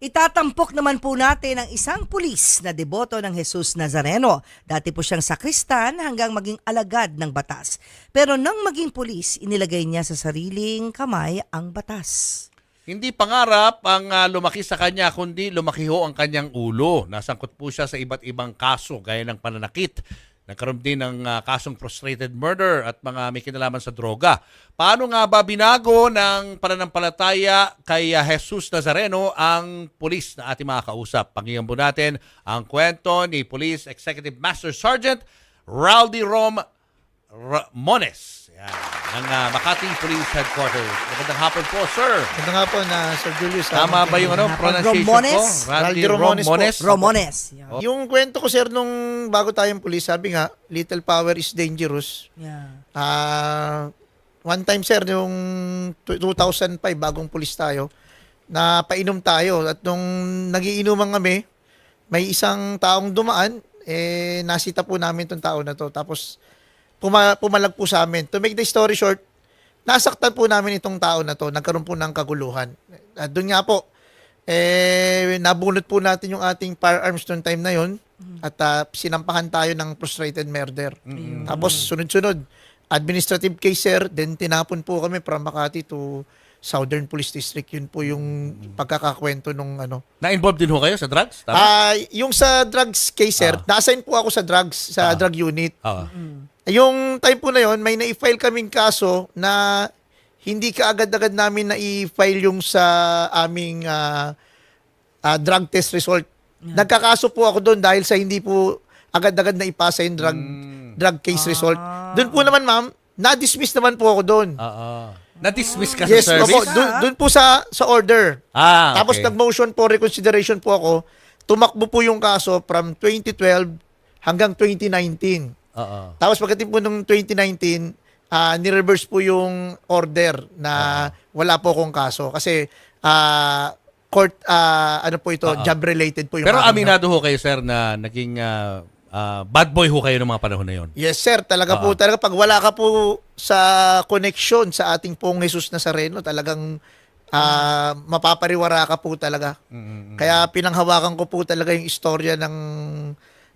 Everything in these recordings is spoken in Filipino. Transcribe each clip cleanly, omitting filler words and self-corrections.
Itatampok naman po natin ang isang pulis na deboto ng Jesus Nazareno. Dati po siyang sakristan hanggang maging alagad ng batas. Pero nang maging pulis, inilagay niya sa sariling kamay ang batas. Hindi pangarap ang lumaki sa kanya, kundi lumaki ho ang kanyang ulo. Nasangkot po siya sa iba't ibang kaso, gaya ng pananakit. Nagkaroon din ng kasong frustrated murder at mga may kinalaman sa droga. Paano nga ba binago ng pananampalataya kay Jesus Nazareno ang pulis na ating mga kausap? Pakinggan po natin ang kwento ni Police Executive Master Sergeant Raldy Ramones. Yan, ng Makati Police Headquarters. Magandang hapon po, sir. Magandang hapon, Sir Julius. Tama ba yung pronunciation Ramones? ko? Raldy Ramones po. Ramones. Oh. Yung kwento ko, sir, nung bago tayong pulis, sabi nga, little power is dangerous. Yeah. One time, sir, yung 2005, bagong pulis tayo, na painom tayo. At nung nagiinuman kami, may isang taong dumaan, nasita po namin itong tao na to. Tapos, pumalag po sa amin. To make the story short, nasaktan po namin itong tao na to. Nagkaroon po ng kaguluhan. At doon nga po, nabunot po natin yung ating firearms noong time na yon at sinampahan tayo ng frustrated murder. Tapos sunod-sunod, administrative case, sir, then tinapon po kami from Makati to Southern Police District. Yun po yung pagkakakwento nung ano. Na-involved din ho kayo sa drugs? Tama? Yung sa drugs case, sir, na-assign po ako sa drugs, sa drug unit. Yung time po na yon, may na-file kaming kaso na hindi ka agad-agad namin na-file yung sa aming drug test result. Nagkakaso po ako doon dahil sa hindi po agad-agad na ipasa yung drug case result. Doon po naman, ma'am, na-dismiss naman po ako doon. Na-dismiss ka Yes, sa service? opo, doon po sa order. Okay. Tapos nag-motion for reconsideration po ako. Tumakbo po yung kaso from 2012 hanggang 2019. Tapos pagdating po nung 2019, ni-reverse po yung order na wala po akong kaso. Kasi court, ano po ito, job-related po yung Pero aking- aminado ho kayo, sir, na naging bad boy ho kayo ng mga panahon na yon. Yes, sir. Talaga po. Talaga pag wala ka po sa connection sa ating pong Jesus Nazareno, talagang mapapariwara ka po talaga. Kaya pinanghawakan ko po talaga yung istorya ng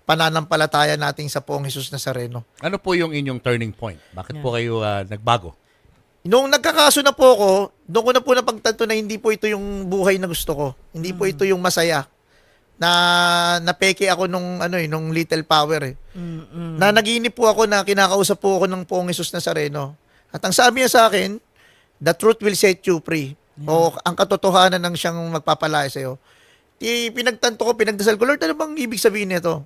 pananampalataya nating sa poong Jesus Nazareno. Ano po yung inyong turning point? Bakit po kayo nagbago? Nung nagkakaso na po ako, doon ko na po napagtanto na hindi po ito yung buhay na gusto ko. Hindi po ito yung masaya. Na napeke ako nung nung little power eh. Na naginip po ako na kinakausap po ako ng poong Jesus Nazareno. At ang sabi niya sa akin, the truth will set you free. O ang katotohanan ng siyang magpapalaya sa iyo. Pinagtanto ko, pinagdasal ko, Lord, ano bang ibig sabihin nito?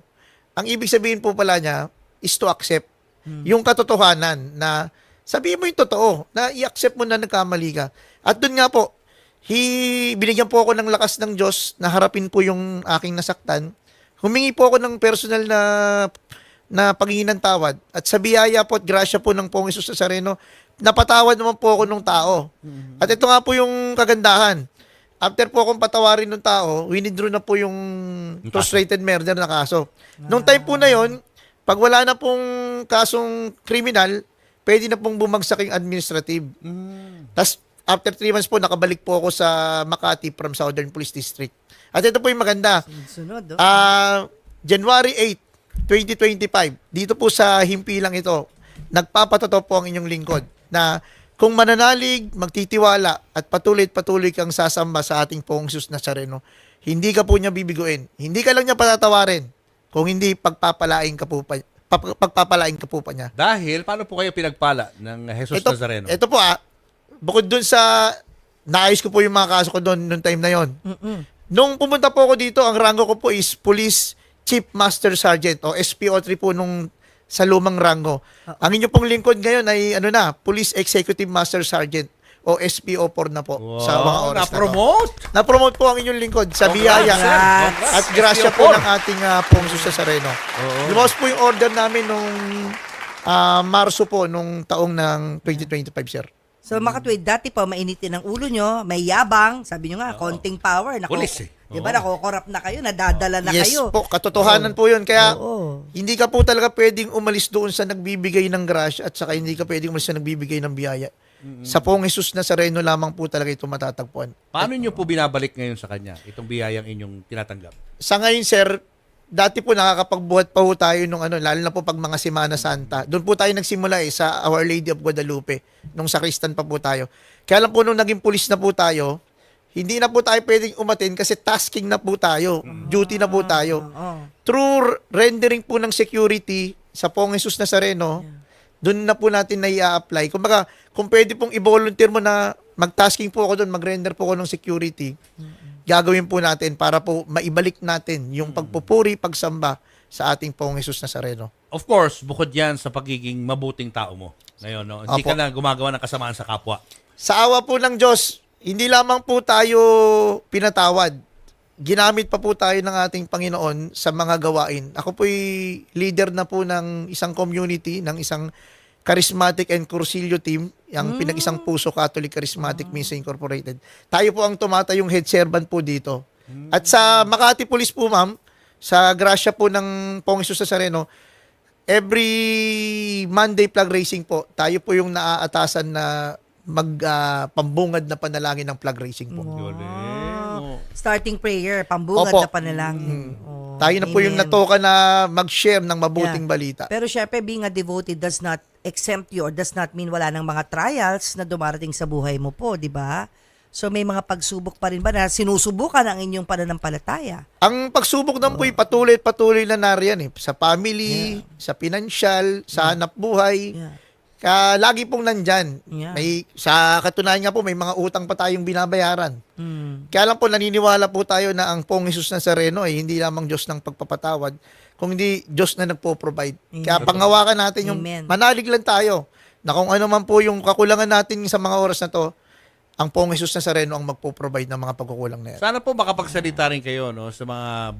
Ang ibig sabihin po pala niya is to accept yung katotohanan na sabihin mo yung totoo, na i-accept mo na nagkamali ka. At doon nga po, binigyan po ako ng lakas ng Diyos na harapin po yung aking nasaktan. Humingi po ako ng personal na paghingi ng tawad. At sa biyaya po at grasya po ng Poong Jesus Nazareno, napatawad naman po ako ng tao. At ito nga po yung kagandahan. After po akong patawarin ng tao, winidraw na po yung frustrated murder na kaso. Nung time po na yon, pag wala na pong kasong kriminal, pwede na pong bumagsak yung administrative. Tapos, after 3 months po, nakabalik po ako sa Makati from Southern Police District. At ito po yung maganda. Sunod. January 8, 2025, dito po sa himpilang ito, nagpapatotoo po ang inyong lingkod na kung mananalig, magtitiwala at patuloy kang sasamba sa ating Poong Jesus Nazareno, hindi ka po niya bibiguin. Hindi ka lang niya patatawarin. Kung hindi, pagpapalain ka po pa niya. Dahil, paano po kayo pinagpala ng Jesus Nazareno? Ito po bukod dun sa naayos ko po yung mga kaso ko doon noong time na yon. Nung pumunta po ako dito, ang rango ko po is Police Chief Master Sergeant o SPO3 po nung sa lumang rango. Ang inyo pong lingkod ngayon ay Police Executive Master Sergeant o SPO4 na po sa mga oras na-promote? na to. Na-promote po ang inyong lingkod sa biyaya at grasya po ng ating Poong Jesus Nazareno. Lumabas po yung order namin nung Marso po nung taong ng 2025, sir. So makatwid, dati pa mainitin ang ulo nyo, may yabang, sabi nyo nga, konting power. Pulis eh. Di ba, nakokorap na kayo, nadadala na Yes kayo. po, katotohanan po yun. Kaya Oo. hindi ka po talaga pwedeng umalis doon sa nagbibigay ng grasya at saka hindi ka pwedeng umalis sa nagbibigay ng biyaya. Sa Pong Jesus Nazareno lamang po talaga ito matatagpuan. Paano nyo po binabalik ngayon sa kanya itong biyayang inyong tinatanggap? Sa ngayon, sir, dati po nakakapagbuhat pa po tayo nung lalo na po pag mga Semana Santa. Doon po tayo nagsimula sa Our Lady of Guadalupe, nung sakristan pa po tayo. Kaya lang po nung naging pulis na po tayo, hindi na po tayo pwedeng umatin kasi tasking na po tayo, duty na po tayo. Through rendering po ng security sa Pong Jesus Nazareno, doon na po natin na i-apply. Kumbaga, kung pwede pong i-volunteer mo na mag-tasking po ako doon, mag-render po ako ng security, gagawin po natin para po maibalik natin yung pagpupuri, pagsamba sa ating Pong Jesus Nazareno. Of course, bukod yan sa pagiging mabuting tao mo ngayon, no? Hindi Apo. ka na gumagawa ng kasamaan sa kapwa. Sa awa po ng Diyos, hindi lamang po tayo pinatawad. Ginamit pa po tayo ng ating Panginoon sa mga gawain. Ako po'y leader na po ng isang community, ng isang Charismatic and Cursillo team, yung pinag-isang Puso Catholic Charismatic Mission Incorporated. Tayo po ang tumatayong head servant po dito. At sa Makati Police po, ma'am, sa grasya po ng Pong Jesus Nazareno, every Monday flag racing po, tayo po yung naaatasan na pambungad na panalangin ng flag racing po. Starting prayer, pambungad Opo. na panalangin. Tayo na po yung Amen. natoka na mag-share ng mabuting Yeah. balita. Pero syempre, being a devotee does not exempt you or does not mean wala ng mga trials na dumarating sa buhay mo po, di ba? So may mga pagsubok pa rin ba na sinusubukan ang inyong pananampalataya? Ang pagsubok naman po'y patuloy na nariyan sa family, sa financial, sa hanap buhay. Yeah. Lagi pong nandyan. Yeah. Sa katunayan nga po, may mga utang pa tayong binabayaran. Mm. Kaya lang po, naniniwala po tayo na ang Pong Jesus Nazareno ay hindi lamang Diyos ng pagpapatawad, kung hindi Diyos na nagpo-provide. Kaya panghawakan natin yung Amen. manalig lang tayo na kung ano man po yung kakulangan natin sa mga oras na to, ang Pong Jesus Nazareno ang magpo-provide ng mga pagkukulang na yan. Sana po makapagsalita rin kayo, no, sa mga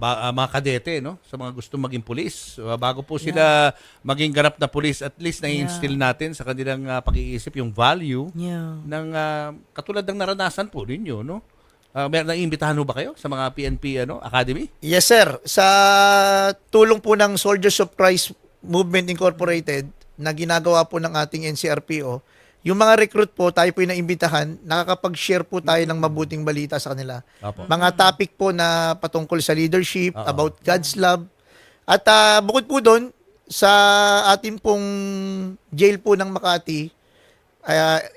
kadete, no, sa mga gustong maging pulis. Bago po sila maging ganap na pulis, at least na-instill natin sa kanilang pag-iisip yung value Yeah. ng katulad ng naranasan po ninyo, no? May naiimbitahan ho ba kayo sa mga PNP Academy? Yes, sir. Sa tulong po ng Soldiers of Christ Movement Incorporated na ginagawa po ng ating NCRPO, yung mga recruit po, tayo po yung naimbitahan, nakakapag-share po tayo ng mabuting balita sa kanila. Apo. Mga topic po na patungkol sa leadership, about God's love. At bukod po doon, sa ating pong jail po ng Makati,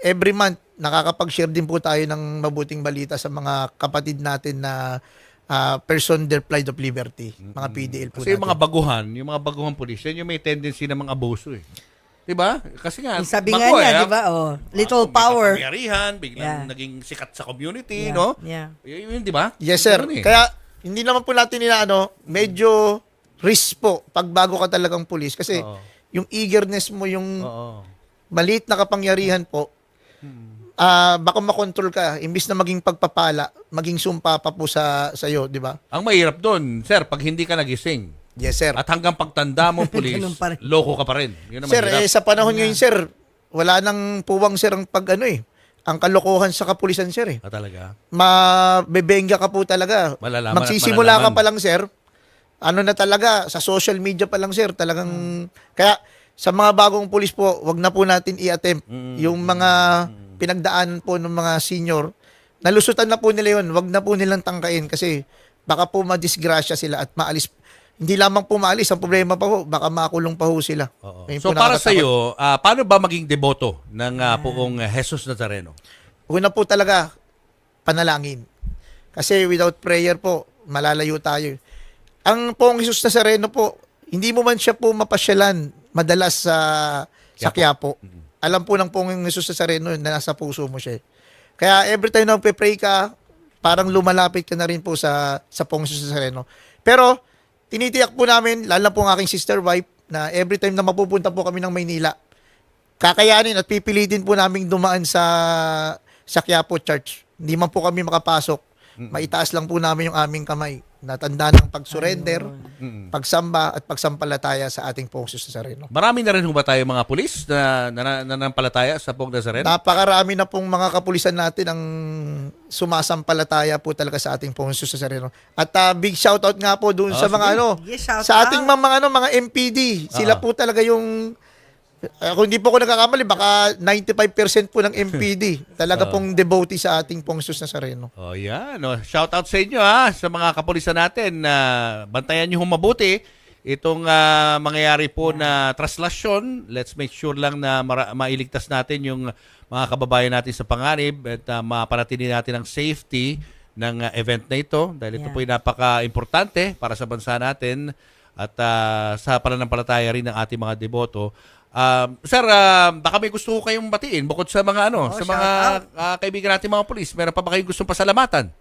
every month, nakakapag-share din po tayo ng mabuting balita sa mga kapatid natin na person deprived of liberty, mga PDL po Kasi yung natin. yung mga baguhan pulis, yan yung may tendency ng mga abuso eh. Diba? Kasi nga, Yung sabi nga bago, niya, di ba? Oh, little may power. kapangyarihan, biglang Yeah. naging sikat sa community, Yeah. no? Yeah. Yun, di ba? Yes, sir. Yun eh. Kaya, hindi naman po natin medyo risk po pag bago ka talagang pulis. Kasi, Oo. yung eagerness mo, yung Oo. maliit na kapangyarihan po, baka makontrol ka. Imbis na maging pagpapala, maging sumpa pa po sa iyo, di ba? Ang mahirap doon, sir, pag hindi ka nagising, Yes, sir. at hanggang pagtanda mo, pulis, Ganun pa rin. loko ka pa rin. Yun ang Sir, mahirap. sa panahon ngayon, sir, wala nang puwang, sir, ang ang kalokohan sa kapulisan, sir. Talaga? Mabebengga ka po talaga. Malalaman at Magsisimula ka malalaman. pa lang, sir. Na talaga, sa social media pa lang, sir, talagang, kaya, sa mga bagong pulis po, wag na po natin i-attempt. Yung mga pinagdaanan po ng mga senior, nalusutan na po nila yun, wag na po nilang tangkain kasi baka po madisgrasya sila at maalis. Hindi lamang po maalis, ang problema pa po, baka makulong pa ho sila. Oo. Ayun So po para sa nakakatakot. iyo, paano ba maging deboto ng poong Jesus Nazareno? Una po talaga, panalangin. Kasi without prayer po, malalayo tayo. Ang Pong Jesus Nazareno po, hindi mo man siya po mapasyalan madalas sa Quiapo. Alam po ng Pong Jesus Nazareno na nasa puso mo siya. Kaya every time na magpe-pray ka, parang lumalapit ka na rin po sa Pong Jesus Nazareno. Pero, tinitiyak po namin, lalo na po ang aking sister wife, na every time na mapupunta po kami ng Maynila, kakayanin at pipilitin po namin dumaan sa Quiapo Church. Hindi man po kami makapasok. Maitaas lang po namin yung aming kamay. Natanda ng pag-surrender, pagsamba at pagsampalataya sa ating Pong Jesus Nazareno. Marami na rin ho ba tayo mga pulis na nanampalataya sa Poong Nazareno? Napakarami na pong mga kapulisan natin ang sumasampalataya po talaga sa ating Pong Jesus Nazareno. At big shoutout nga po doon sa mga sige. Yes, shout sa out. ating mga MPD. Sila po talaga yung Kung hindi po ako nagkakamali, baka 95% po ng MPD talaga pong devotee sa ating pong Jesus Nazareno. Oh, yan. Oh, shout out sa inyo sa mga kapulisan natin na bantayan niyo mabuti itong mangyayari po na traslasyon. Let's make sure lang na mailigtas natin yung mga kababayan natin sa panganib at mapanatili natin ang safety ng event na ito dahil ito po ay napaka-importante para sa bansa natin at sa pananampalataya rin ng ating mga deboto. Sir, baka may gusto ko kayong batiin bukod sa mga sa mga kaibigan natin mga pulis. Meron pa ba kayong gustong pasalamatan?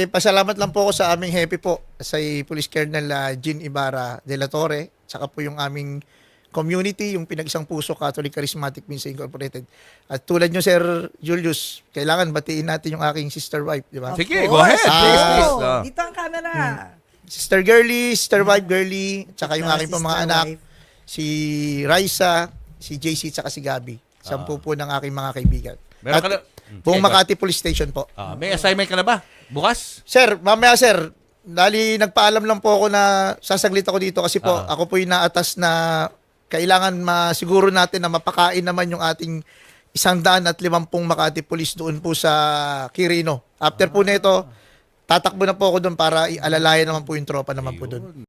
Pasalamat lang po ako sa aming happy po sa Police Colonel Jean Ibarra de la Torre, saka po yung aming community, yung Pinag-Isang Puso Catholic Charismatic Ministry Incorporated. At tulad nyo, Sir Julius, kailangan batiin natin yung aking sister wife, di ba? Sige, go ahead. Please, please. Dito ang camera. Sister Girly, sister wife Girly, tsaka yung aking pang mga Sister anak, wife. si Raisa, si JC, tsaka si Gabi. Sampu po ng aking mga kaibigan. Meron At ka na? buong Sige, Makati Police Station po. may assignment ka na ba? Bukas? Sir, mamaya sir, dali nagpaalam lang po ako na sasaglit ako dito kasi po ako po yung naatas na kailangan masiguro natin na mapakain naman yung ating 150 Makati Police doon po sa Quirino. After po nito, tatakbo na po ako doon para ialalayan naman po yung tropa naman po doon.